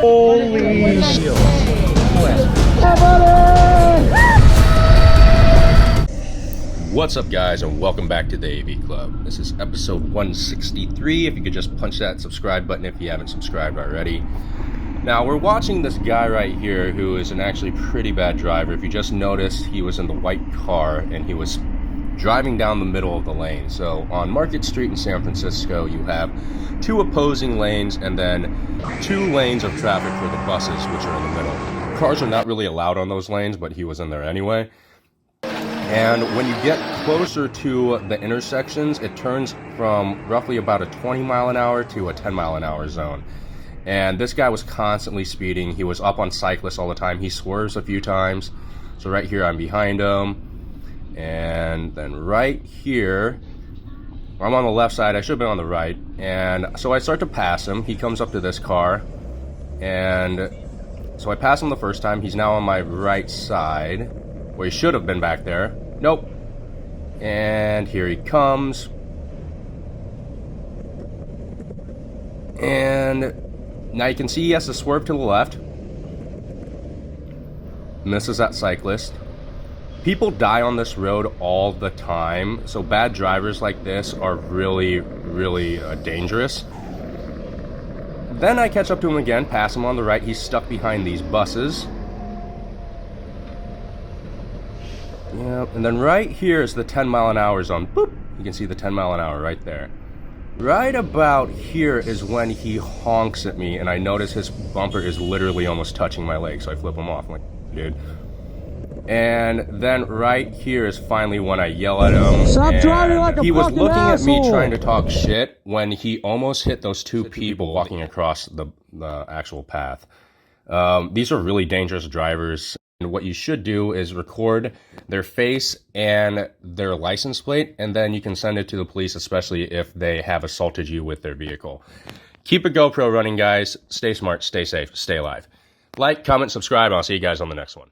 Holy shit. What's up, guys, and welcome back to the AV Club. This is episode 163. If you could just punch that subscribe button if you haven't subscribed already. Now, we're watching this guy right here who is an actually pretty bad driver. If you just noticed, he was in the white car and he was driving down the middle of the lane. So on Market Street in San Francisco, you have two opposing lanes and then two lanes of traffic for the buses, which are in the middle. Cars are not really allowed on those lanes, but he was in there anyway. And when you get closer to the intersections, it turns from roughly about a 20 mile an hour to a 10 mile an hour zone. And this guy was constantly speeding. He was up on cyclists all the time. He swerves a few times. So right here, I'm behind him. And then right here, I'm on the left side. I should have been on the right. And so I start to pass him. He comes up to this car. And so I pass him the first time. He's now on my right side, where he should have been back there. Nope. And here he comes. And now you can see he has to swerve to the left. Misses that cyclist. People die on this road all the time, so bad drivers like this are really, really dangerous. Then I catch up to him again, pass him on the right. He's stuck behind these buses. Yep, and then right here is the 10 mile an hour zone. Boop! You can see the 10 mile an hour right there. Right about here is when he honks at me, and I notice his bumper is literally almost touching my leg, so I flip him off. I'm like, dude. And then right here is finally when I yell at him. Stop driving like a he was fucking looking asshole. at me trying to talk shit when he almost hit those two people walking across the actual path. These are really dangerous drivers. And what you should do is record their face and their license plate, and then you can send it to the police, especially if they have assaulted you with their vehicle. Keep a GoPro running, guys. Stay smart, stay safe, stay alive. Like, comment, subscribe, and I'll see you guys on the next one.